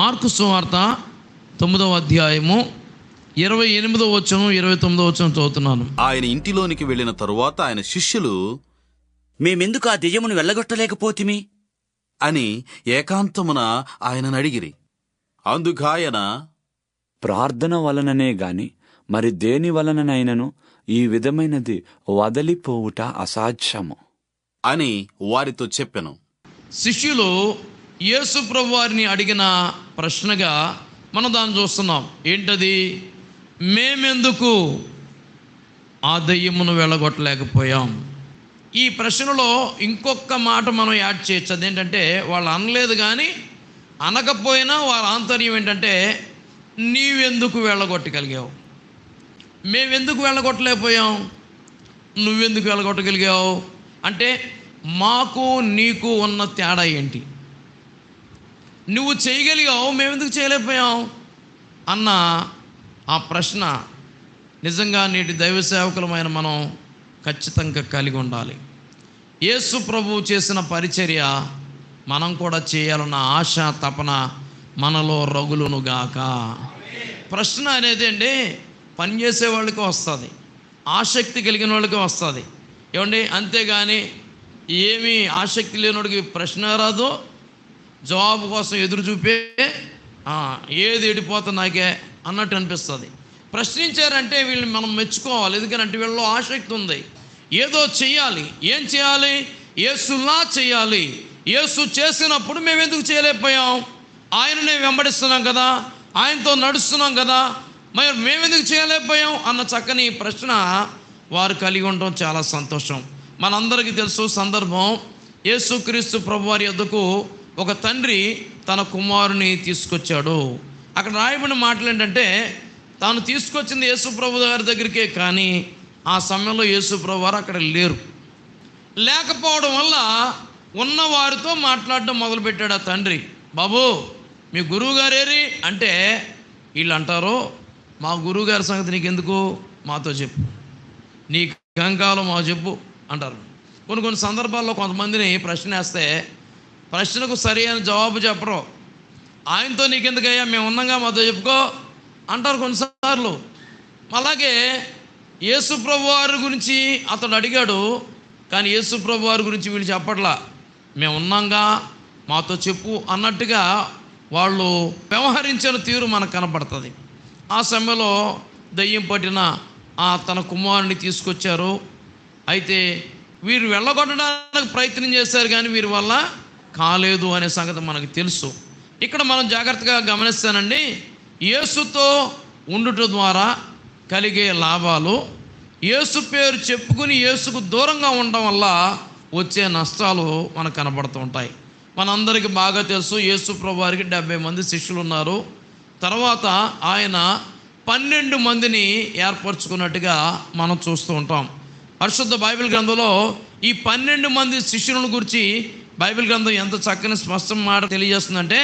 Mark సువార్త 9వ అధ్యాయము 28వ వచనం 29వ వచనం చదువుతున్నాను. ఆయన ఇంటిలోనికి వెళ్ళిన తరువాత ఆయన శిష్యులు, మేమెందుకు ఆ దెయ్యమును వెళ్ళగొట్టలేకపోతిమి అని ఏకాంతమున ఆయనను అడిగిరి. అందుకాయన, ప్రార్థన వలననే గాని మరి దేని వలననైనను ఈ విధమైనది వదలిపోవుట అసాధ్యము అని వారితో చెప్పెను. శిష్యులు యేసు ప్రభు వారిని అడిగిన ప్రశ్నగా మనం దాన్ని చూస్తున్నాం. ఏంటది? మేమెందుకు ఆ దయ్యమును వెళ్ళగొట్టలేకపోయాం. ఈ ప్రశ్నలో ఇంకొక మాట మనం యాడ్ చేయొచ్చు. అదేంటంటే, వాళ్ళు అనలేదు కానీ అనకపోయినా వారి ఆంతర్యం ఏంటంటే, నీవెందుకు వెళ్ళగొట్టగలిగావు, మేమెందుకు వెళ్ళగొట్టలేకపోయాం, నువ్వెందుకు వెళ్ళగొట్టగలిగావు అంటే మాకు నీకు ఉన్న తేడా ఏంటి? నువ్వు చేయగలిగావు, మేమెందుకు చేయలేకపోయాం అన్న ఆ ప్రశ్న నిజంగా నేటి దైవ సేవకులమైన మనం ఖచ్చితంగా కలిగి ఉండాలి. యేసు ప్రభువు చేసిన పరిచర్య మనం కూడా చేయాలన్న ఆశ తపన మనలో రగులునుగాక. ప్రశ్న అనేది అండి పనిచేసే వాళ్ళకి వస్తుంది, ఆసక్తి కలిగిన వాళ్ళకి వస్తుంది. ఏమండి, అంతేగాని ఏమీ ఆసక్తి లేనివాడికి ప్రశ్న రాదు, జవాబు కోసం ఎదురు చూపే ఏది ఎడిపోతుంది నాకే అన్నట్టు అనిపిస్తుంది. ప్రశ్నించారంటే వీళ్ళని మనం మెచ్చుకోవాలి. ఎందుకంటే వీళ్ళలో ఆసక్తి ఉంది, ఏదో చెయ్యాలి. ఏం చేయాలి? యేసులా చేయాలి. యేసు చేసినప్పుడు మేము ఎందుకు చేయలేకపోయాం? ఆయననే వెంబడిస్తున్నాం కదా, ఆయనతో నడుస్తున్నాం కదా, మరి మేమెందుకు చేయలేకపోయాం అన్న చక్కని ప్రశ్న వారు కలిగి ఉండడం చాలా సంతోషం. మనందరికీ తెలుసు సందర్భం, యేసుక్రీస్తు ప్రభువారి యొద్దకు ఒక తండ్రి తన కుమారుని తీసుకొచ్చాడు. అక్కడ రాయబడిన మాటలు ఏంటంటే, తాను తీసుకొచ్చింది యేసు ప్రభు గారి దగ్గరికే, కానీ ఆ సమయంలో యేసు ప్రభు వారు అక్కడ లేరు. లేకపోవడం వల్ల ఉన్నవారితో మాట్లాడడం మొదలుపెట్టాడు ఆ తండ్రి. బాబు, మీ గురువు గారు ఏరి అంటే వీళ్ళు అంటారు, మా గురువు గారి సంగతి నీకెందుకు, మాతో చెప్పు, నీ గంగాలో మా చెప్పు అంటారు. కొన్ని సందర్భాల్లో కొంతమందిని ప్రశ్న వేస్తే ప్రశ్నకు సరి అయిన జవాబు చెప్పరు. ఆయనతో నీకెందుకయ్యా, మేము ఉన్నాగా, మాతో చెప్పుకో అంటారు కొన్నిసార్లు. అలాగే యేసు ప్రభు వారి గురించి అతడు అడిగాడు, కానీ యేసు ప్రభు వారి గురించి వీళ్ళు చెప్పట్లా. మేము ఉన్నాగా, మాతో చెప్పు అన్నట్టుగా వాళ్ళు వ్యవహరించిన తీరు మనకు కనపడుతుంది. ఆ సమయంలో దయ్యం పట్టిన తన కుమారుని తీసుకొచ్చారు. అయితే వీరు వెళ్ళగొట్టడానికి ప్రయత్నం చేశారు, కానీ వీరి వల్ల కాలేదు అనే సంగతి మనకు తెలుసు. ఇక్కడ మనం జాగ్రత్తగా గమనిస్తానండి, యేసుతో ఉండుట ద్వారా కలిగే లాభాలు, యేసు పేరు చెప్పుకుని యేసుకు దూరంగా ఉండడం వల్ల వచ్చే నష్టాలు మనకు కనబడుతూ ఉంటాయి. మనందరికీ బాగా తెలుసు, యేసు ప్రభు వారికి 70 మంది శిష్యులు ఉన్నారు. తర్వాత ఆయన 12 మందిని ఏర్పరచుకున్నట్టుగా మనం చూస్తూ ఉంటాం. పరిశుద్ధ బైబిల్ గ్రంథంలో ఈ 12 మంది శిష్యులను గురించి బైబిల్ గ్రంథం ఎంత చక్కని స్పష్టం మాట తెలియజేస్తుందంటే,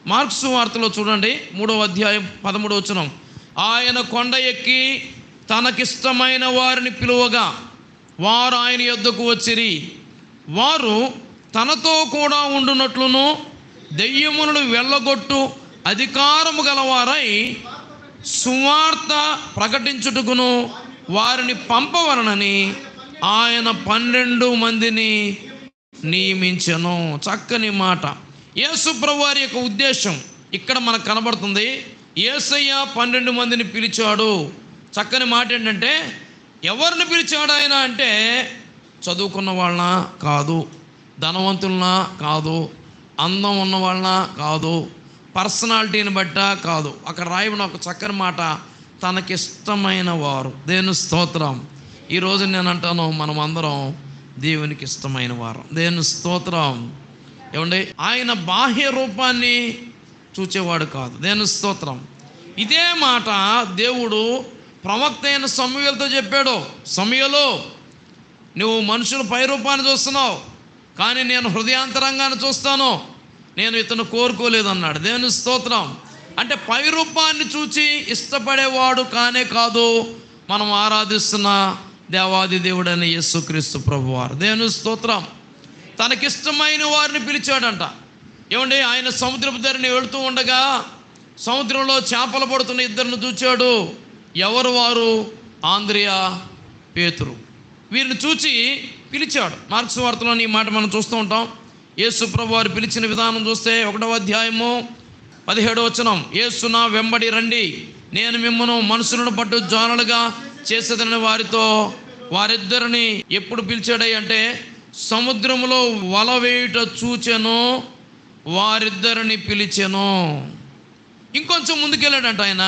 మార్కు సువార్తలో చూడండి 3వ అధ్యాయం 13వ వచనం. ఆయన కొండ ఎక్కి తనకిష్టమైన వారిని పిలువగా వారు ఆయన యొద్దకు వచ్చిరి. వారు తనతో కూడా ఉండునట్లును దెయ్యములను వెళ్ళగొట్టు అధికారము గలవారై సువార్త ప్రకటించుటకును వారిని పంపవలనని ఆయన 12 మందిని నియమించెను. చక్కని మాట. యేసు ప్రభువారి యొక్క ఉద్దేశం ఇక్కడ మనకు కనబడుతుంది. యేసయ్య 12 మందిని పిలిచాడు. చక్కని మాట ఏంటంటే, ఎవరిని పిలిచాడు ఆయన అంటే, చదువుకున్న వాళ్ళనా కాదు, ధనవంతులనా కాదు, అందం ఉన్న వాళ్ళనా కాదు, పర్సనాలిటీని బట్ట కాదు. అక్కడ రాయబడిన ఒక చక్కని మాట, తనకిష్టమైన వారు. దేవుని స్తోత్రం. ఈరోజు నేను అంటాను, మనం అందరం దేవునికి ఇష్టమైన వారు. దేవుని స్తోత్రం. ఏమండి, ఆయన బాహ్య రూపాన్ని చూచేవాడు కాదు. దేవుని స్తోత్రం. ఇదే మాట దేవుడు ప్రవక్త అయిన సమూయేలుతో చెప్పాడు. సమూయేలు, నువ్వు మనుషుల పై రూపాన్ని చూస్తున్నావు, కానీ నేను హృదయాంతరంగాన్ని చూస్తాను, నేను ఇతను కోరుకోలేదన్నాడు. దేవుని స్తోత్రం. అంటే పై రూపాన్ని చూచి ఇష్టపడేవాడు కానే కాదు మనం ఆరాధిస్తున్న దేవాది దేవుడైన యేసుక్రీస్తు ప్రభువారు. దేవుని స్తోత్రం. తనకిష్టమైన వారిని పిలిచాడంట. ఏమండి, ఆయన సముద్రపు ధరిని వెళుతూ ఉండగా సముద్రంలో చేపలు పడుతున్న ఇద్దరిని చూచాడు. ఎవరు వారు? ఆంద్రియా, పేతురు. వీరిని చూచి పిలిచాడు. మార్క్స్ వార్తలోని ఈ మాట మనం చూస్తూ ఉంటాం. యేసు ప్రభు వారు పిలిచిన విధానం చూస్తే 1వ అధ్యాయము 17వ వచనం, యేసు నా వెంబడి రండి, నేను మిమ్మను మనుషులను పట్టు జానలుగా చేసేదని వారితో. వారిద్దరిని ఎప్పుడు పిలిచాడై అంటే సముద్రములో వల వేయుట చూచెను, వారిద్దరిని పిలిచెను. ఇంకొంచెం ముందుకెళ్ళాడంట ఆయన.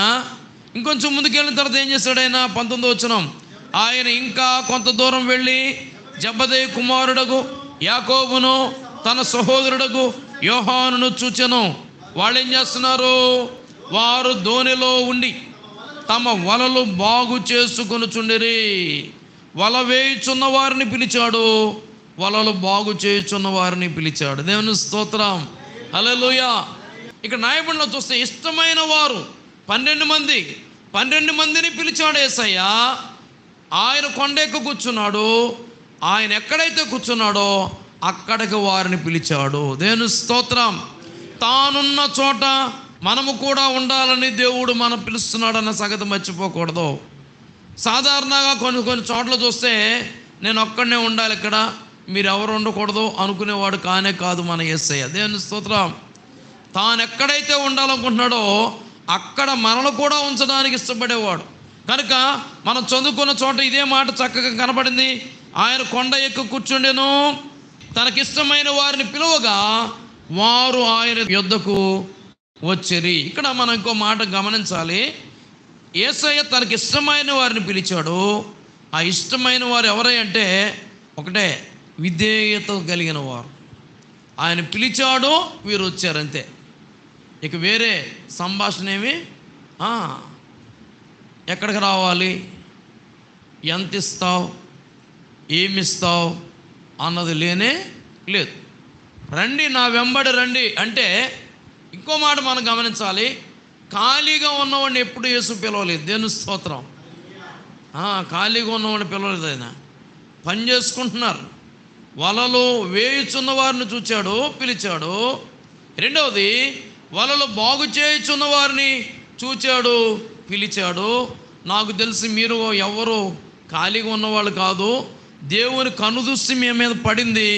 ఇంకొంచెం ముందుకెళ్ళిన తర్వాత ఏం చేశాడు ఆయన? 19వ వచనం, ఆయన ఇంకా కొంత దూరం వెళ్ళి జెబెదయి కుమారుడగు యాకోబును తన సహోదరుడగు యోహానును చూచెను. వాళ్ళు ఏం చేస్తున్నారు? వారు దోణిలో ఉండి తమ వలలు బాగు చేసుకొనుచుండిరి. వల వేయుచున్న వారిని పిలిచాడు, వలలు బాగు చేయుచున్న వారిని పిలిచాడు. దేవుని స్తోత్రం, హల్లెలూయా. ఇక్కడ న్యాయబండిలో చూస్తే ఇష్టమైన వారు 12 మందిని పిలిచాడు యేసయ్య. ఆయన కొండెక్కి కూర్చున్నాడు. ఆయన ఎక్కడైతే కూర్చున్నాడో అక్కడికి వారిని పిలిచాడు. దేవుని స్తోత్రం. తానున్న చోట మనము కూడా ఉండాలని దేవుడు మనం పిలుస్తున్నాడన్న సంగతి మర్చిపోకూడదు. సాధారణంగా కొన్ని చోట్ల చూస్తే నేను ఒక్కడనే ఉండాలి, ఇక్కడ మీరు ఎవరు ఉండకూడదు అనుకునేవాడు కానే కాదు మన యేసయ్య. దేవుని స్తోత్రం. తాను ఎక్కడైతే ఉండాలనుకుంటున్నాడో అక్కడ మనల్ని కూడా ఉంచడానికి ఇష్టపడేవాడు. కనుక మనం చదువుకున్న చోట ఇదే మాట చక్కగా కనపడింది. ఆయన కొండ ఎక్కి కూర్చుండెను, తనకిష్టమైన వారిని పిలువగా వారు ఆయన యొద్దకు వచ్చిరి. ఇక్కడ మనం ఇంకో మాట గమనించాలి. యేసయ్య తనకి ఇష్టమైన వారిని పిలిచాడు. ఆ ఇష్టమైన వారు ఎవరై అంటే ఒకటే, విధేయత కలిగిన వారు. ఆయన పిలిచాడు, వీరు వచ్చారంతే. ఇక వేరే సంభాషణ ఏమి, ఎక్కడికి రావాలి, ఎంత ఇస్తావు, ఏమిస్తావు అన్నది లేనే లేదు. రండి, నా వెంబడి రండి అంటే. ఇంకో మాట మనం గమనించాలి. ఖాళీగా ఉన్నవాడిని ఎప్పుడు యేసు పిలవలేదు. దేవుని స్తోత్రం. ఖాళీగా ఉన్నవాడిని పిలవలేదు. ఆయన పని చేసుకుంటున్నారు. వలలు వేయుచున్న వారిని చూచాడు, పిలిచాడు. రెండవది, వలలు బాగు చేయుచున్న వారిని చూచాడు, పిలిచాడు. నాకు తెలిసి మీరు ఎవరు ఖాళీగా ఉన్నవాళ్ళు కాదు. దేవుని కనుదృష్టి మీ మీద పడింది,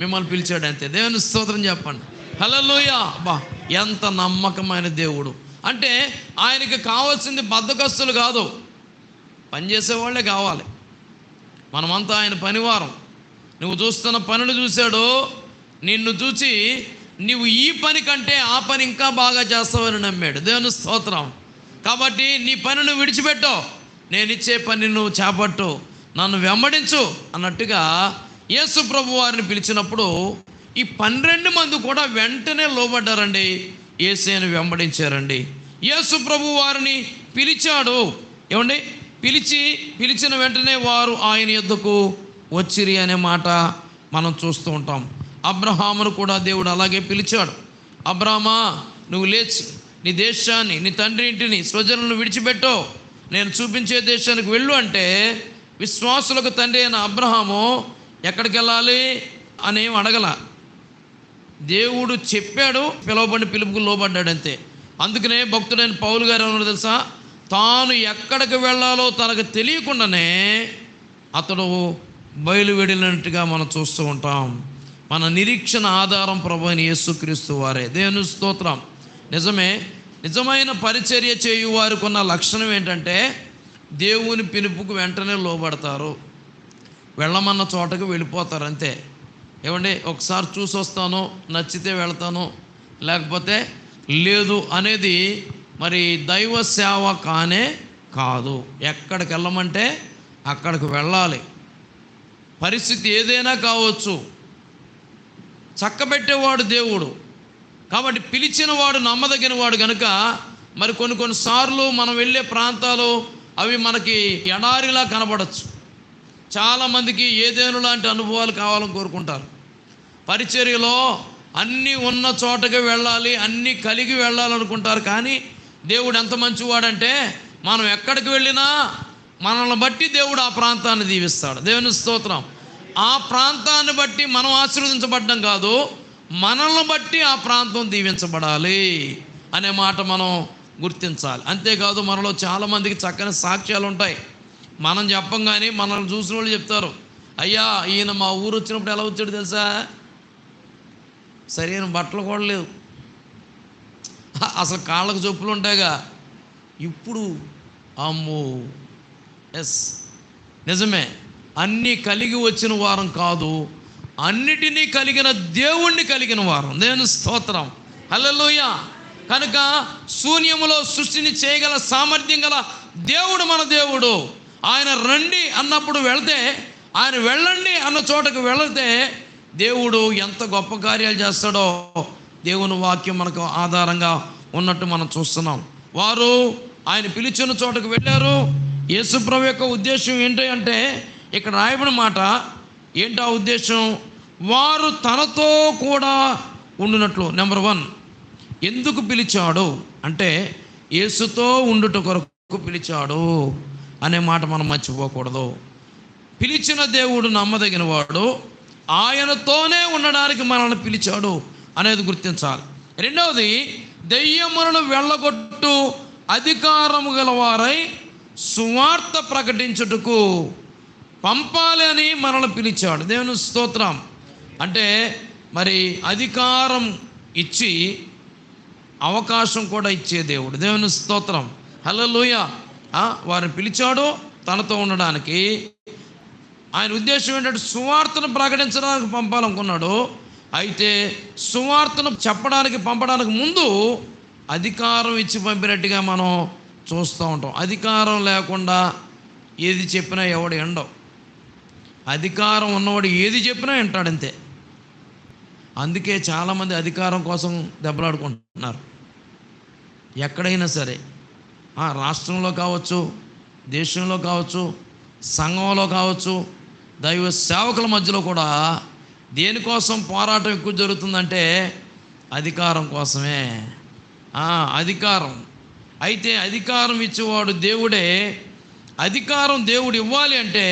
మిమ్మల్ని పిలిచాడు అంతే. దేవుని స్తోత్రం చెప్పండి. హల్లెలూయా. బా, ఎంత నమ్మకమైన దేవుడు. అంటే ఆయనకి కావాల్సింది బద్ధకస్తులు కాదు, పనిచేసేవాళ్ళే కావాలి. మనమంతా ఆయన పనివారం. నువ్వు చూస్తున్న పనులు చూశాడు, నిన్ను చూచి నువ్వు ఈ పని కంటే ఆ పని ఇంకా బాగా చేస్తావని నమ్మాడు. దేవుని స్తోత్రం. కాబట్టి నీ పని నువ్వు విడిచిపెట్టు, నేను ఇచ్చే పని నువ్వు చేపట్టు, నన్ను వెంబడించు అన్నట్టుగా యేసు ప్రభు వారిని పిలిచినప్పుడు ఈ 12 మంది కూడా వెంటనే లోబడ్డారండి, యేసుని వెంబడించారండి. యేసు ప్రభు వారిని పిలిచాడు. ఏమండి, పిలిచిన వెంటనే వారు ఆయన యొద్దకు వచ్చిరి అనే మాట మనం చూస్తూ ఉంటాం. అబ్రహామును కూడా దేవుడు అలాగే పిలిచాడు. అబ్రహామా, నువ్వు లేచి నీ దేశాన్ని, నీ తండ్రి ఇంటిని, స్వజనులను విడిచిపెట్టు, నేను చూపించే దేశానికి వెళ్ళు అంటే విశ్వాసులకు తండ్రి అయిన అబ్రహాము ఎక్కడికి వెళ్ళాలి అనేం అడగల. దేవుడు చెప్పాడు, పిలువబడి పిలుపుకు లోబడ్డాడు అంతే. అందుకనే భక్తుడైన పౌలు గారు ఏమన్నాడు తెలుసా? తాను ఎక్కడికి వెళ్ళాలో తనకు తెలియకుండానే అతడు బయలువెడినట్టుగా మనం చూస్తూ ఉంటాం. మన నిరీక్షణ ఆధారం ప్రభు అయిన యేసుక్రీస్తు వారే. దేవుని స్తోత్రం. నిజమే, నిజమైన పరిచర్య చేయు వారికి ఉన్న లక్షణం ఏంటంటే దేవుని పిలుపుకు వెంటనే లోబడతారు, వెళ్ళమన్న చోటకు వెళ్ళిపోతారు అంతే. ఏమండి, ఒకసారి చూసి వస్తాను, నచ్చితే వెళ్తాను, లేకపోతే లేదు అనేది మరి దైవ సేవ కానే కాదు. ఎక్కడికి వెళ్ళమంటే అక్కడికి వెళ్ళాలి. పరిస్థితి ఏదైనా కావచ్చు, చక్కబెట్టేవాడు దేవుడు. కాబట్టి పిలిచిన వాడు నమ్మదగిన వాడు కనుక మరి కొన్నిసార్లు మనం వెళ్ళే ప్రాంతాలు అవి మనకి ఎడారిలా కనబడచ్చు. చాలామందికి ఏదేను లాంటి అనుభవాలు కావాలని కోరుకుంటారు. పరిచర్యలో అన్నీ ఉన్న చోటకి వెళ్ళాలి, అన్నీ కలిగి వెళ్ళాలనుకుంటారు. కానీ దేవుడు ఎంత మంచివాడంటే మనం ఎక్కడికి వెళ్ళినా మనల్ని బట్టి దేవుడు ఆ ప్రాంతాన్ని దీవిస్తాడు. దేవుని స్తోత్రం. ఆ ప్రాంతాన్ని బట్టి మనం ఆశీర్వదించబడ్డం కాదు, మనల్ని బట్టి ఆ ప్రాంతం దీవించబడాలి అనే మాట మనం గుర్తించాలి. అంతేకాదు మనలో చాలామందికి చక్కని సాక్ష్యాలు ఉంటాయి. మనం చెప్పం కానీ మనల్ని చూసిన వాళ్ళు చెప్తారు, అయ్యా ఈయన మా ఊరు వచ్చినప్పుడు ఎలా వచ్చాడు తెలుసా, సరైన బట్టలు కూడా లేవు, అసలు కాళ్ళకు చొప్పులు ఉంటాయిగా, ఇప్పుడు అమ్మో. ఎస్, నిజమే, అన్నీ కలిగి వచ్చిన వారం కాదు, అన్నిటినీ కలిగిన దేవుణ్ణి కలిగిన వారం. దేవుని స్తోత్రం, హల్లెలూయా. కనుక శూన్యములో సృష్టిని చేయగల సామర్థ్యం గల దేవుడు మన దేవుడు. ఆయన రండి అన్నప్పుడు వెళితే, ఆయన వెళ్ళండి అన్న చోటకు వెళితే దేవుడు ఎంత గొప్ప కార్యాలు చేస్తాడో దేవుని వాక్యం మనకు ఆధారంగా ఉన్నట్టు మనం చూస్తున్నాం. వారు ఆయన పిలిచిన చోటకు వెళ్ళారు. యేసుప్రభు యొక్క ఉద్దేశం ఏంటి అంటే, ఇక్కడ రాయబడిన మాట ఏంటి ఆ ఉద్దేశం? వారు తనతో కూడా ఉండునట్లు. నెంబర్ 1, ఎందుకు పిలిచాడు అంటే యేసుతో ఉండుట కొరకు పిలిచాడు అనే మాట మనం మర్చిపోకూడదు. పిలిచిన దేవుడు నమ్మదగిన వాడు, ఆయనతోనే ఉండడానికి మనల్ని పిలిచాడు అనేది గుర్తించాలి. రెండవది, దెయ్యములను వెళ్ళగొట్టు అధికారము గలవారై సువార్త ప్రకటించుటకు పంపాలి అని మనల్ని పిలిచాడు. దేవుని స్తోత్రం. అంటే మరి అధికారం ఇచ్చి అవకాశం కూడా ఇచ్చే దేవుడు. దేవుని స్తోత్రం, హల్లెలూయా. వారిని పిలిచాడు తనతో ఉండడానికి. ఆయన ఉద్దేశం ఏంటంటే సువార్తను ప్రకటించడానికి పంపాలనుకున్నాడు. అయితే సువార్తను చెప్పడానికి పంపడానికి ముందు అధికారం ఇచ్చి పంపినట్టుగా మనం చూస్తూ ఉంటాం. అధికారం లేకుండా ఏది చెప్పినా ఎవడు ఎండవు. అధికారం ఉన్నవాడు ఏది చెప్పినా వింటాడంతే. అందుకే చాలామంది అధికారం కోసం దెబ్బలాడుకుంటున్నారు. ఎక్కడైనా సరే, రాష్ట్రంలో కావచ్చు, దేశంలో కావచ్చు, సంఘంలో కావచ్చు, దైవ సేవకుల మధ్యలో కూడా దేనికోసం పోరాటం ఎక్కువ జరుగుతుందంటే అధికారం కోసమే. అధికారం. అయితే అధికారం ఇచ్చేవాడు దేవుడే. అధికారం దేవుడు ఇవ్వాలి అంటే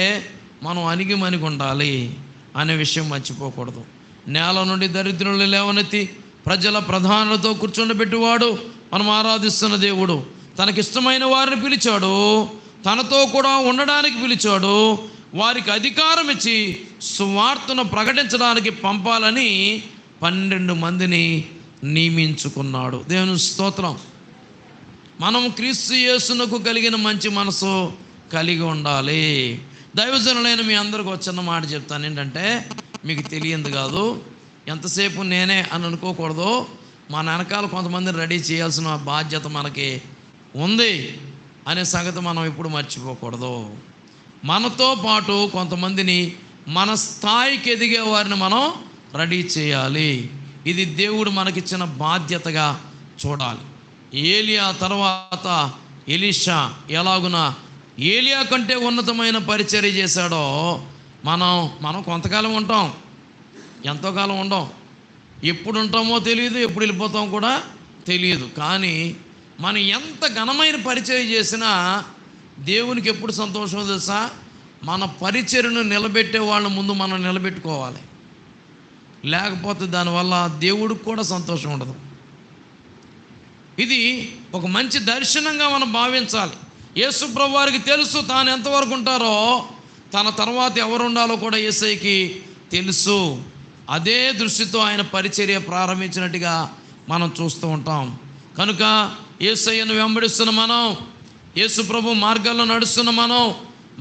మనం అణిగిమణిగి ఉండాలి అనే విషయం మర్చిపోకూడదు. నేల నుండి దరిద్రులు లేవనెత్తి ప్రజల ప్రధానులతో కూర్చుండబెట్టువాడు మనం ఆరాధిస్తున్న దేవుడు. తనకిష్టమైన వారిని పిలిచాడు, తనతో కూడా ఉండడానికి పిలిచాడు, వారికి అధికారం ఇచ్చి సువార్తను ప్రకటించడానికి పంపాలని 12 మందిని నియమించుకున్నాడు. దేవుని స్తోత్రం. మనం క్రీస్తు యేసునకు కలిగిన మంచి మనసు కలిగి ఉండాలి. దైవజనులైన మీ అందరికీ వచ్చిన మాట చెప్తాను ఏంటంటే, మీకు తెలియంది కాదు, ఎంతసేపు నేనే అని అనుకోకూడదు. మన వెనకాల కొంతమందిని రెడీ చేయాల్సిన బాధ్యత మనకి ఉంది అనే సంగతి మనం ఇప్పుడు మర్చిపోకూడదు. మనతో పాటు కొంతమందిని మన స్థాయికి ఎదిగే వారిని మనం రెడీ చేయాలి. ఇది దేవుడు మనకిచ్చిన బాధ్యతగా చూడాలి. ఏలియా తర్వాత ఎలీషా ఎలాగున ఏలియా కంటే ఉన్నతమైన పరిచర్య చేశాడో మనం కొంతకాలం ఉంటాం, ఎంతో కాలం ఉండం. ఎప్పుడు ఉంటామో తెలియదు, ఎప్పుడు వెళ్ళిపోతాం కూడా తెలియదు. కానీ మనం ఎంత ఘనమైన పరిచర్య చేసినా దేవునికి ఎప్పుడు సంతోషం తెలుసా? మన పరిచర్యను నిలబెట్టే వాళ్ళ ముందు మనం నిలబెట్టుకోవాలి. లేకపోతే దానివల్ల దేవుడికి కూడా సంతోషం ఉండదు. ఇది ఒక మంచి దర్శనంగా మనం భావించాలి. యేసు ప్రభు వారికి తెలుసు తాను ఎంతవరకు ఉంటారో, తన తర్వాత ఎవరు ఉండాలో కూడా యేసయ్యకి తెలుసు. అదే దృష్టితో ఆయన పరిచర్య ప్రారంభించినట్టుగా మనం చూస్తూ ఉంటాం. కనుక యేసయ్యను వెంబడిస్తున్న మనం, యేసు ప్రభు మార్గాల్లో నడుస్తున్న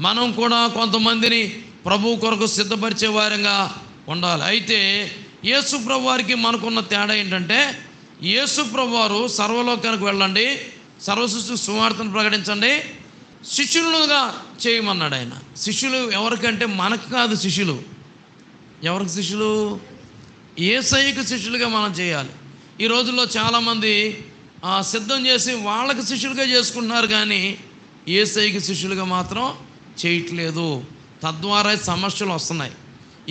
మనం కూడా కొంతమందిని ప్రభు కొరకు సిద్ధపరిచే వారంగా ఉండాలి. అయితే యేసు ప్రభు వారికి మనకున్న తేడా ఏంటంటే, యేసు ప్రభు వారు సర్వలోకానికి వెళ్ళండి, సర్వసృష్టికి సువార్తను ప్రకటించండి, శిష్యులుగా చేయమన్నాడు ఆయన. శిష్యులు ఎవరికంటే మనకు కాదు, శిష్యులు ఎవరికి? శిష్యులు యేసయ్యకు శిష్యులుగా మనం చేయాలి. ఈ రోజుల్లో చాలామంది సిద్ధం చేసి వాళ్ళకి శిష్యులుగా చేసుకుంటున్నారు, కానీ యేసయ్యకి శిష్యులుగా మాత్రం చేయట్లేదు. తద్వారా సమస్యలు వస్తున్నాయి.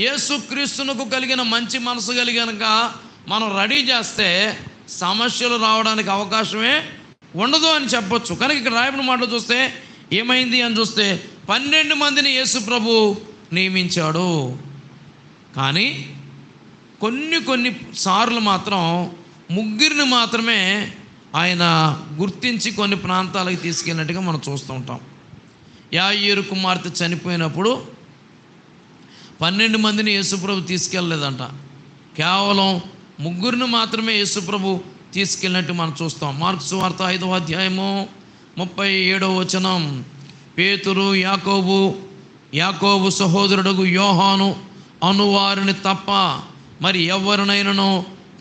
యేసుక్రీస్తునకు కలిగిన మంచి మనసు కలిగినక మనం రెడీ చేస్తే సమస్యలు రావడానికి అవకాశమే ఉండదు అని చెప్పొచ్చు. కనుక ఇక్కడ రాయబడిన మాటలు చూస్తే ఏమైంది అని చూస్తే 12 మందిని యేసు ప్రభు నియమించాడు. కానీ కొన్ని సార్లు మాత్రం ముగ్గురిని మాత్రమే ఆయన గుర్తించి కొన్ని ప్రాంతాలకు తీసుకెళ్ళినట్టుగా మనం చూస్తూ ఉంటాం. యాయీరు కుమార్తె చనిపోయినప్పుడు 12 మందిని యేసుప్రభు తీసుకెళ్ళలేదంట, కేవలం ముగ్గురిని మాత్రమే యేసుప్రభు తీసుకెళ్ళినట్టు మనం చూస్తాం. మార్కు సువార్త 5వ అధ్యాయము 37వ వచనం, పేతురు యాకోబు సహోదరుడు యోహాను అనువారిని తప్ప మరి ఎవరినైనాను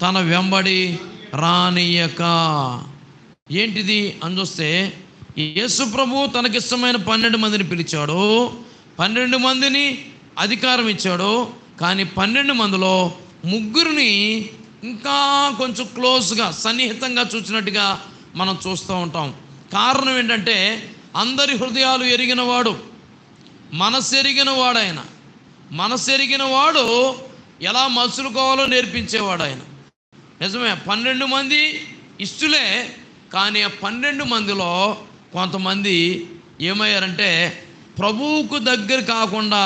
తన వెంబడి రానియక. ఏంటిది అని చూస్తే యేసు ప్రభు తనకిష్టమైన 12 మందిని పిలిచాడు, 12 మందిని అధికారం ఇచ్చాడు. కానీ 12 మందిలో ముగ్గురిని ఇంకా కొంచెం క్లోజ్గా సన్నిహితంగా చూసినట్టుగా మనం చూస్తూ ఉంటాం. కారణం ఏంటంటే అందరి హృదయాలు ఎరిగినవాడు, మనసు ఎరిగినవాడు ఆయన. మనసు ఎరిగినవాడు ఎలా మసులుకోవాలో నేర్పించేవాడు ఆయన. నిజమే, 12 మంది ఇష్టలే. కానీ ఆ 12 మందిలో కొంతమంది ఏమయ్యారంటే ప్రభువుకు దగ్గర కాకుండా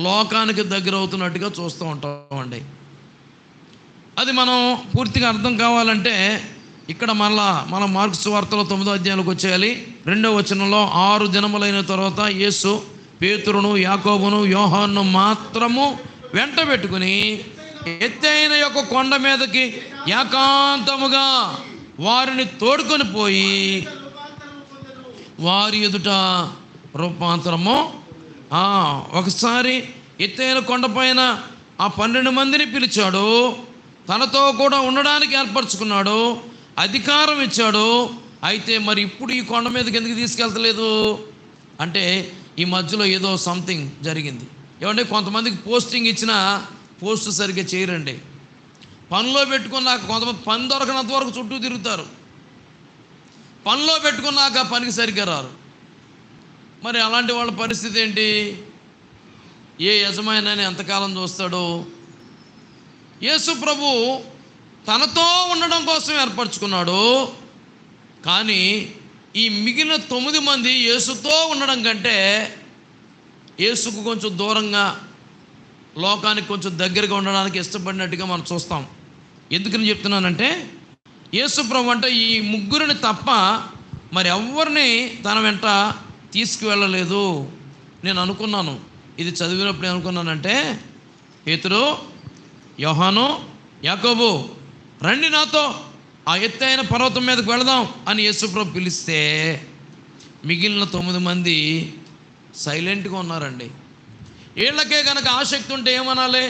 లోకానికి దగ్గర అవుతున్నట్టుగా చూస్తూ ఉంటామండి. అది మనం పూర్తిగా అర్థం కావాలంటే ఇక్కడ మన మార్కు సువార్తలో 9వ అధ్యాయంలోకి వచ్చేయాలి. 2వ వచనంలో 6 దినములైన తర్వాత యేసు పేతురును యాకోబును యోహాను మాత్రము వెంట పెట్టుకుని ఎత్తైన యొక్క కొండ మీదకి ఏకాంతముగా వారిని తోడుకొని పోయి వారి ఎదుట రూపాంతరము. ఒకసారి ఎత్తైన కొండపైన ఆ 12 మందిని పిలిచాడు, తనతో కూడా ఉండడానికి ఏర్పరచుకున్నాడు, అధికారం ఇచ్చాడు. అయితే మరి ఇప్పుడు ఈ కొండ మీదకి ఎందుకు తీసుకెళ్తలేదు అంటే ఈ మధ్యలో ఏదో సంథింగ్ జరిగింది. ఏమంటే కొంతమందికి పోస్టింగ్ ఇచ్చిన పోస్టు సరిగ్గా చేయరండి. పనిలో పెట్టుకున్నాక కొంతమంది పని దొరకనంత వరకు చుట్టూ తిరుగుతారు, పనిలో పెట్టుకున్నాక పనికి సరిగ్గా రారు. మరి అలాంటి వాళ్ళ పరిస్థితి ఏంటి? ఏ యజమాని ఎంతకాలం చూస్తాడు? యేసు ప్రభు తనతో ఉండడం కోసం ఏర్పరచుకున్నాడు. కానీ ఈ మిగిలిన 9 మంది యేసుతో ఉండడం కంటే యేసుకు కొంచెం దూరంగా, లోకానికి కొంచెం దగ్గరగా ఉండడానికి ఇష్టపడినట్టుగా మనం చూస్తాం. ఎందుకని చెప్తున్నానంటే యేసు ప్రభు అంటే ఈ ముగ్గురిని తప్ప మరి ఎవరిని తన వెంట తీసుకువెళ్ళలేదు. నేను అనుకున్నాను, ఇది చదివినప్పుడు అనుకున్నానంటే పేతురు, యోహాను, యాకోబు రండి నాతో ఆ ఎత్తైన పర్వతం మీదకి వెళదాం అని యేసుప్రభు పిలిస్తే మిగిలిన 9 మంది సైలెంట్గా ఉన్నారండి. వీళ్ళకే కనుక ఆసక్తి ఉంటే ఏమనాలి?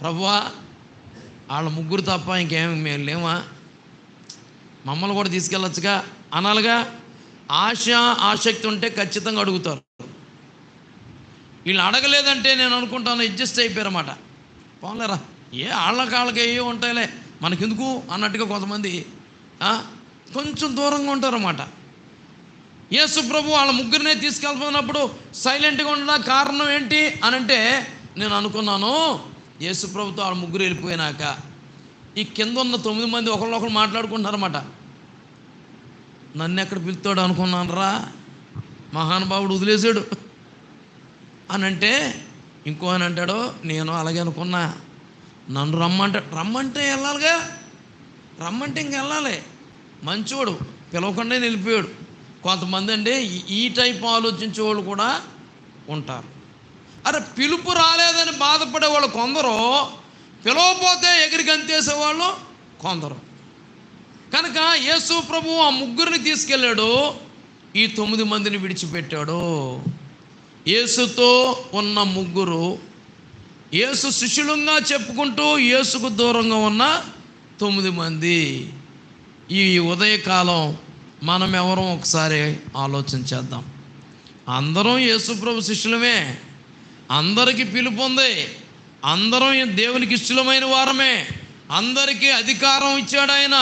ప్రభువా, వాళ్ళ ముగ్గురు తప్ప ఇంకేమి మేము లేమా, మమ్మల్ని కూడా తీసుకెళ్ళొచ్చుగా అనాలిగా. ఆసక్తి ఉంటే ఖచ్చితంగా అడుగుతారు. వీళ్ళు అడగలేదంటే నేను అనుకుంటాను అడ్జస్ట్ అయిపోయారన్నమాట. పోలేరా, వాళ్ళకి ఏ ఉంటాయిలే మనకెందుకు అన్నట్టుగా కొంతమంది కొంచెం దూరంగా ఉంటారన్నమాట. యేసు ప్రభు వాళ్ళ ముగ్గురినే తీసుకెళ్తున్నప్పుడు సైలెంట్గా ఉండడానికి కారణం ఏంటి అని అంటే నేను అనుకున్నాను, యేసు ప్రభుతో వాళ్ళ ముగ్గురు వెళ్ళిపోయినాక ఈ కింద ఉన్న 9 మంది ఒకళ్ళు మాట్లాడుకుంటున్నారన్నమాట. నన్ను ఎక్కడ పిలుస్తాడు అనుకున్నాను రా, మహానుభావుడు వదిలేశాడు అని అంటే ఇంకో అని అంటాడు, నేను అలాగే అనుకున్నా, నన్ను రమ్మంటే వెళ్ళాలిగా, రమ్మంటే ఇంక వెళ్ళాలి. మంచివాడు, పిలవకుండా వెళ్ళిపోయాడు. కొంతమంది అండి ఈ టైప్ ఆలోచించే వాళ్ళు కూడా ఉంటారు. అరే పిలుపు రాలేదని బాధపడేవాళ్ళు కొందరు, పిలవపోతే ఎగిరికి అంతేసేవాళ్ళు కొందరు. కనుక యేసు ప్రభు ఆ ముగ్గురిని తీసుకెళ్ళాడు, ఈ 9 మందిని విడిచిపెట్టాడు. యేసుతో ఉన్న ముగ్గురు, యేసు శిష్యులుగా చెప్పుకుంటూ యేసుకు దూరంగా ఉన్న 9 మంది. ఈ ఉదయకాలం మనం ఎవరో ఒకసారి ఆలోచించేద్దాం. అందరం యేసు ప్రభు శిష్యులమే, అందరికీ పిలుపు ఉంది, అందరం దేవునికి ఇష్టమైన వారమే, అందరికీ అధికారం ఇచ్చాడు ఆయన,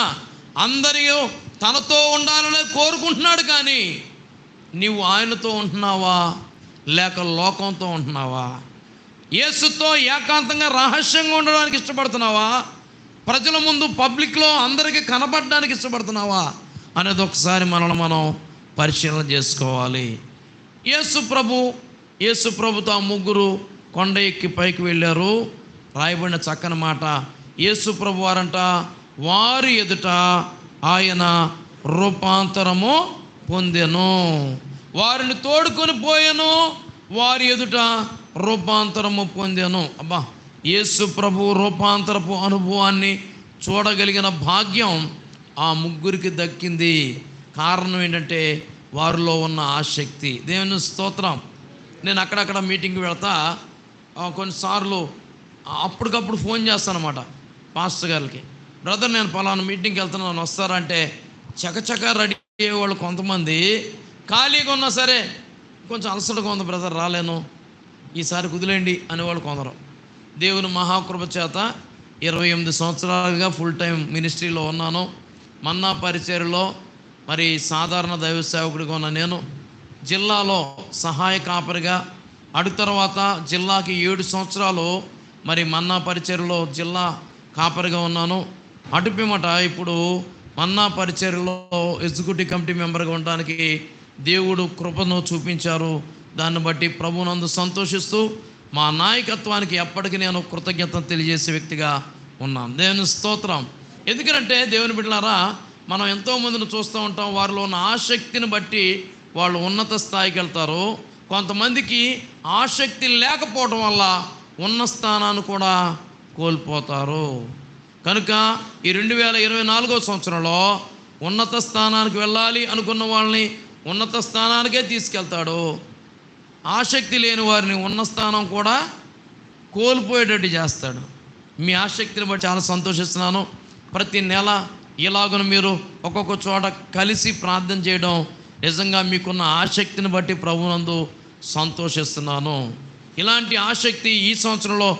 అందరూ తనతో ఉండాలని కోరుకుంటున్నాడు. కానీ నీవు ఆయనతో ఉంటున్నావా లేక లోకంతో ఉంటున్నావా? యేసుతో ఏకాంతంగా రహస్యంగా ఉండడానికి ఇష్టపడుతున్నావా, ప్రజల ముందు పబ్లిక్లో అందరికీ కనబడడానికి ఇష్టపడుతున్నావా అనేది ఒకసారి మనల్ని మనం పరిశీలన చేసుకోవాలి. యేసు ప్రభుతో ఆ ముగ్గురు కొండ ఎక్కి పైకి వెళ్ళారు. రాయబడిన చక్కని మాట, యేసు ప్రభు వారంట వారి ఎదుట ఆయన రూపాంతరము పొందెను, వారిని తోడుకొని పోయెను, వారి ఎదుట రూపాంతరము పొందెను. అబ్బా, యేసు ప్రభు రూపాంతరపు అనుభవాన్ని చూడగలిగిన భాగ్యం ఆ ముగ్గురికి దక్కింది. కారణం ఏంటంటే వారిలో ఉన్న ఆసక్తి. దేవుని స్తోత్రం. నేను అక్కడక్కడ మీటింగ్కి వెళ్తా, కొన్నిసార్లు అప్పటికప్పుడు ఫోన్ చేస్తానమాట పాస్టర్ గారికి, బ్రదర్ నేను పలానా మీటింగ్కి వెళ్తున్నాను వస్తారంటే చకచక రెడీ అయ్యేవాళ్ళు కొంతమంది, ఖాళీగా ఉన్నా సరే కొంచెం అలసటగా ఉంది బ్రదర్ రాలేను ఈసారి కుదిలేండి అనేవాళ్ళు కొందరు. దేవుని మహాకృప చేత 28 సంవత్సరాలుగా ఫుల్ టైం మినిస్ట్రీలో ఉన్నాను. మన్నా పరిచర్యలో మరి సాధారణ దైవ సేవకుడిగా ఉన్న నేను జిల్లాలో సహాయ కాపరిగా, అటు తర్వాత జిల్లాకి 7 సంవత్సరాలు మరి మన్నా పరిచర్యలో జిల్లా కాపరిగా ఉన్నాను. అటుపిమట ఇప్పుడు మన్నా పరిచర్యలో ఎగ్జిక్యూటివ్ కమిటీ మెంబర్గా ఉండడానికి దేవుడు కృపను చూపించారు. దాన్ని బట్టి ప్రభువునందు సంతోషిస్తూ మా నాయకత్వానికి ఎప్పటికీ నేను కృతజ్ఞతను తెలియజేసే వ్యక్తిగా ఉన్నాను. దేవుని స్తోత్రం. ఎందుకంటే దేవుని బిడ్డలారా, మనం ఎంతోమందిని చూస్తూ ఉంటాం, వారిలో ఉన్న ఆసక్తిని బట్టి వాళ్ళు ఉన్నత స్థాయికి వెళ్తారు. కొంతమందికి ఆసక్తి లేకపోవడం వల్ల ఉన్న స్థానాన్ని కూడా కోల్పోతారు. కనుక ఈ 2024 సంవత్సరంలో ఉన్నత స్థానానికి వెళ్ళాలి అనుకున్న వాళ్ళని ఉన్నత స్థానానికే తీసుకెళ్తాడు. ఆసక్తి లేని వారిని ఉన్న స్థానం కూడా కోల్పోయేటట్టు చేస్తాడు. మీ ఆసక్తిని బట్టి చాలా సంతోషిస్తున్నాను. ప్రతి నెల ఇలాగను మీరు ఒక్కొక్క చోట కలిసి ప్రార్థన చేయడం నిజంగా మీకున్న ఆసక్తిని బట్టి ప్రభువునందు సంతోషిస్తున్నాను. ఇలాంటి ఆసక్తి ఈ సంవత్సరంలో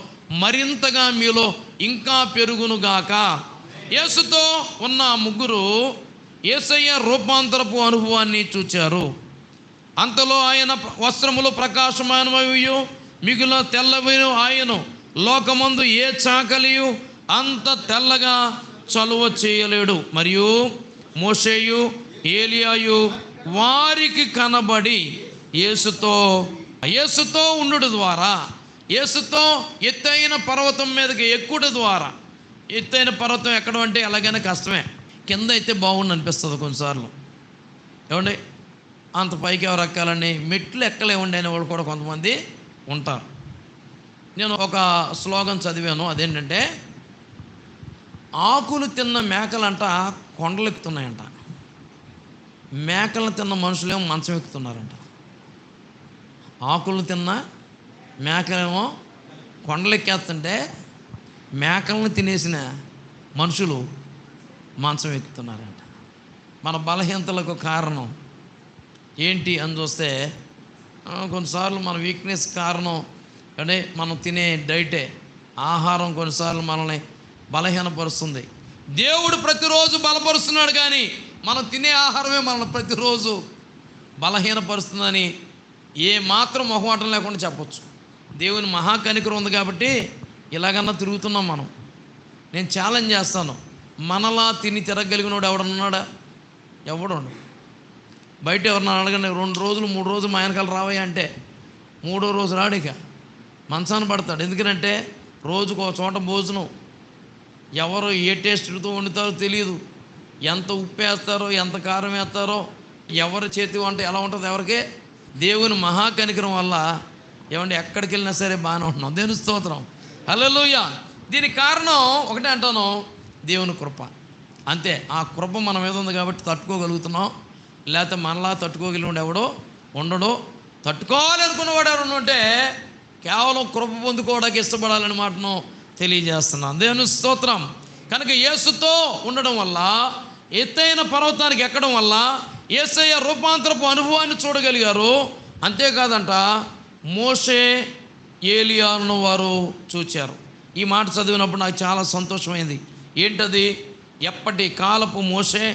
మరింతగా మీలో ఇంకా పెరుగునుగాక. యేసుతో ఉన్న ముగ్గురు యేసయ్య రూపాంతరపు అనుభవాన్ని చూచారు. అంతలో ఆయన వస్త్రములు ప్రకాశమానమయ్యు మిగుల తెల్లవిను ఆయను లోకమందు ఏ చాకలియు అంత తెల్లగా చలువ చేయలేడు. మరియు మోషేయు ఏలియాయు వారికి కనబడి యేసుతో ఉండుట ద్వారా, యేసుతో ఎత్తైన పర్వతం మీదకి ఎక్కుట ద్వారా, ఎత్తైన పర్వతం ఎక్కడం అంటే ఎలాగైనా కష్టమే, కింద అయితే బాగుండి అనిపిస్తుంది కొన్నిసార్లు. ఏమండి, అంత పైకి ఎవరు ఎక్కాలని మెట్లు ఎక్కలేవండి అనే వాళ్ళు కూడా కొంతమంది ఉంటారు. నేను ఒక స్లోగన్ చదివాను, అదేంటంటే ఆకులు తిన్న మేకలంట కొండలు ఎక్కుతున్నాయంట, మేకలను తిన్న మనుషులేమో మంచం ఎక్కుతున్నారంట. ఆకులను తిన్న మేకలేమో కొండలు ఎక్కేస్తుంటే మేకలను తినేసిన మనుషులు మంచం ఎక్కుతున్నారంట. మన బలహీనతలకు కారణం ఏంటి అని చూస్తే కొన్నిసార్లు మన వీక్నెస్ కారణం అంటే మనం తినే డైటే, ఆహారం కొన్నిసార్లు మనల్ని బలహీనపరుస్తుంది. దేవుడు ప్రతిరోజు బలపరుస్తున్నాడు, కానీ మనం తినే ఆహారమే మనల్ని ప్రతిరోజు బలహీనపరుస్తుందని ఏ మాత్రం మొహమాటం లేకుండా చెప్పొచ్చు. దేవుని మహాకనికరం ఉంది కాబట్టి ఇలాగన్నా తిరుగుతున్నాం మనం. నేను ఛాలెంజ్ చేస్తాను, మనలా తిని తిరగలిగినోడు ఎవడన్నాడా? ఎవడు? బయట ఎవరన్నా అడగండి, 2 రోజులు 3 రోజులు మా వెనకాల రావయ్యా అంటే 3వ రోజు రాడిక మంచాన పడతాడు. ఎందుకంటే రోజుకు ఒక చోట భోజనం, ఎవరు ఏ టేస్ట్తో వండుతారో తెలియదు, ఎంత ఉప్పు వేస్తారో ఎంత కారం వేస్తారో, ఎవరి చేతి వంట ఎలా ఉంటుందో ఎవరికే. దేవుని మహాకనికరం వల్ల ఏమంటే ఎక్కడికి వెళ్ళినా సరే బాగానే ఉంటున్నాం. దేవుని స్తోత్రం, హల్లెలూయా. దీనికి కారణం ఒకటే అంటాను, దేవుని కృప. అంతే, ఆ కృప మన మీద ఉంది కాబట్టి తట్టుకోగలుగుతున్నాం. లేకపోతే మనలా తట్టుకోగలిగినవాడు ఎవడో ఉండడు. తట్టుకోవాలనుకున్నవాడు ఎవరు ఉంటే కేవలం కృప పొందుకోవడానికి ఇష్టపడాలని మాటను తెలియజేస్తున్నాను. దేవుని స్తోత్రం. కనుక యేసుతో ఉండడం వల్ల, ఎత్తైన పర్వతానికి ఎక్కడం వల్ల యేసయ్య రూపాంతరపు అనుభవాన్ని చూడగలిగారు. అంతేకాదంట, మోషే ఏలియాను వారు చూచారు. ఈ మాట చదివినప్పుడు నాకు చాలా సంతోషమైంది. ఏంటది? ఎప్పటి కాలపు మోషే,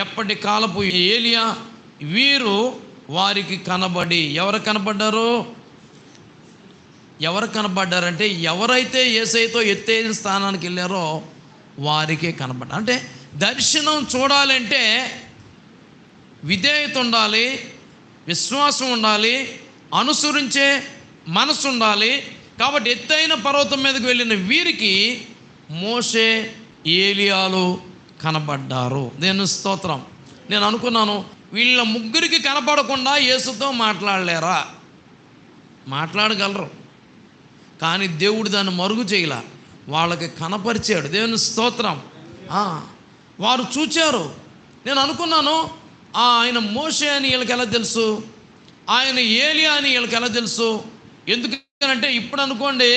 ఎప్పటి కాలపు ఏలియా, వీరు వారికి కనబడి. ఎవరు కనబడ్డారు? ఎవరు కనబడ్డారంటే ఎవరైతే యేసయ్యతో ఎత్తైన స్థానానికి వెళ్ళారో వారికే కనబడ్డారు. అంటే దర్శనం చూడాలంటే విధేయత ఉండాలి, విశ్వాసం ఉండాలి, అనుసరించే మనసు ఉండాలి. కాబట్టి ఎత్తైన పర్వతం మీదకి వెళ్ళిన వీరికి మోషే ఏలియాలు కనబడ్డారు. దేవుని స్తోత్రం. నేను అనుకున్నాను, వీళ్ళ ముగ్గురికి కనపడకుండా యేసుతో మాట్లాడలేరా? మాట్లాడగలరు, కానీ దేవుడు దాన్ని మరుగు చేయలా, వాళ్ళకి కనపరిచాడు. దేవుని స్తోత్రం. వారు చూచారు. నేను అనుకున్నాను, ఆయన మోషే అని వీళ్ళకి ఎలా తెలుసు, ఆయన ఏలియా అని వీళ్ళకి ఎలా తెలుసు? ఎందుకంటే ఇప్పుడు అనుకోండి,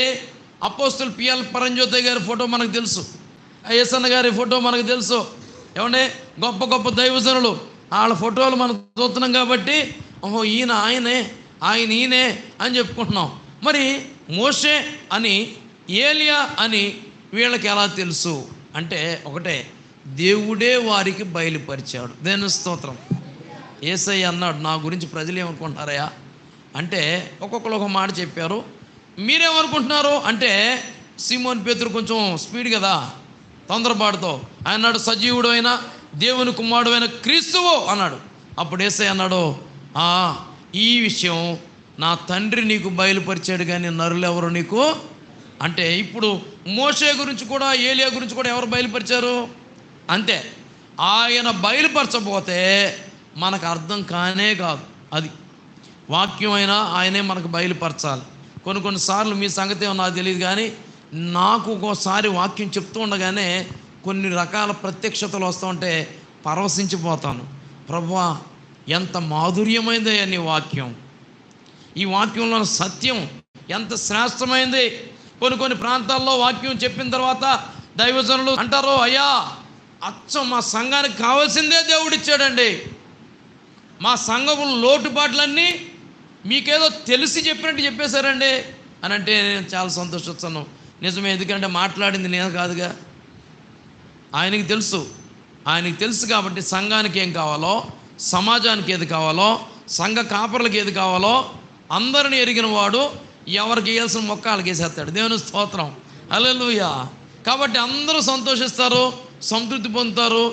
అపోస్తులు పిఎల్ పరంజ్యోతి గారి ఫోటో మనకు తెలుసు, యేసన్న గారి ఫోటో మనకు తెలుసు. ఏమంటే గొప్ప గొప్ప దైవజనులు వాళ్ళ ఫోటోలు మనం చూస్తున్నాం కాబట్టి, ఓహో ఈయన ఆయనే, ఆయన ఈయనే అని చెప్పుకుంటున్నాం. మరి మోషే అని ఏలియా అని వీళ్ళకి ఎలా తెలుసు అంటే, ఒకటే, దేవుడే వారికి బయలుపరిచాడు. దేవుని స్తోత్రం. యేసయ్య అన్నాడు, నా గురించి ప్రజలు ఏమనుకుంటున్నారయ్యా అంటే, ఒక్కొక్కరు ఒక మాట చెప్పారు. మీరేమనుకుంటున్నారు అంటే, సీమోన్ పేతురు కొంచెం స్పీడ్ కదా, తొందరపాటుతో ఆయన అన్నాడు, సజీవుడు అయిన దేవుని కుమారుడు అయిన క్రీస్తువు అన్నాడు. అప్పుడు యేసయ్య అన్నాడు, ఈ విషయం నా తండ్రి నీకు బయలుపరిచాడు కానీ నరులు ఎవరు నీకు అంటే. ఇప్పుడు మోషే గురించి కూడా ఏలియా గురించి కూడా ఎవరు బయలుపరిచారు? అంతే. ఆయన బయలుపరచబోతే మనకు అర్థం కానే కాదు. అది వాక్యం అయినా ఆయనే మనకు బయలుపరచాలి. కొన్నిసార్లు మీ సంగతి ఏమో నాకు తెలియదు, కానీ నాకు ఒక్కోసారి వాక్యం చెప్తూ ఉండగానే కొన్ని రకాల ప్రత్యక్షతలు వస్తూ ఉంటే పరవశించిపోతాను. ప్రభువా, ఎంత మాధుర్యమైందయ్యా నీ వాక్యం, ఈ వాక్యంలో సత్యం ఎంత శ్రేష్టమైంది. కొన్ని ప్రాంతాల్లో వాక్యం చెప్పిన తర్వాత దైవజనులు అంటారు, అయ్యా అచ్చం మా సంఘానికి కావాల్సిందే దేవుడిచ్చాడండి, మా సంఘము లోటుపాట్లన్నీ మీకేదో తెలిసి చెప్పినట్టు చెప్పేశారండి అని అంటే నేను చాలా సంతోషిస్తాను. నిజమే, ఎందుకంటే మాట్లాడింది నేను కాదుగా, ఆయనకి తెలుసు. ఆయనకి తెలుసు కాబట్టి సంఘానికి ఏం కావాలో, సమాజానికి ఏది కావాలో, సంఘ కాపరులకు ఏది కావాలో అందరిని ఎరిగిన వాడు ఎవరికి వేయాల్సిన మొక్క వాళ్ళకి వేసేస్తాడు. దేవుని స్తోత్రం. హల్లెలూయా. కాబట్టి అందరూ సంతోషిస్తారు, సంతృప్తి పొందుతారు.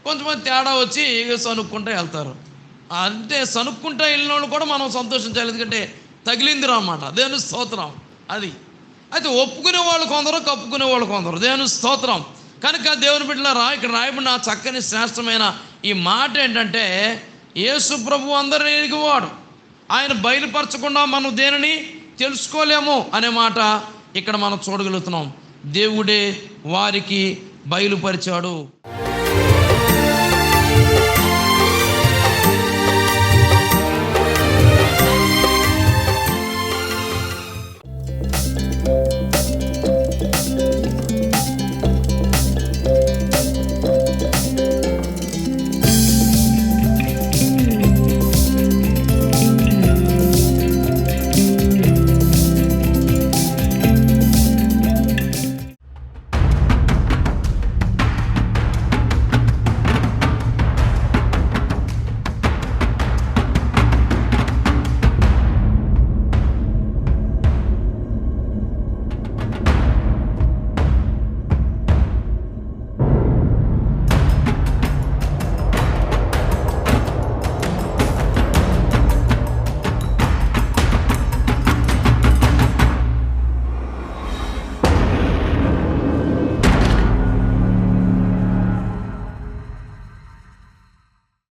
కొంచెమంది తేడా వచ్చి సనుక్కుంటూ వెళ్తారు. అంటే సనుక్కుంటూ వెళ్ళిన వాళ్ళు కూడా మనం సంతోషించాలి, ఎందుకంటే తగిలిందిరా అన్నమాట. దేవుని స్తోత్రం. అది అయితే ఒప్పుకునే వాళ్ళు కొందరు, కప్పుకునే వాళ్ళు కొందరు. దేవుని స్తోత్రం. కనుక దేవుని బిడ్డలారా, ఇక్కడ రాయబడిన చక్కని శ్రేష్టమైన ఈ మాట ఏంటంటే, యేసు ప్రభు అందరినీ ఎరిగివాడు, ఆయన బయలుపరచకుండా మనం దేనిని తెలుసుకోలేము అనే మాట ఇక్కడ మనం చూడగలుగుతున్నాం. దేవుడే వారికి బయలుపరిచాడు.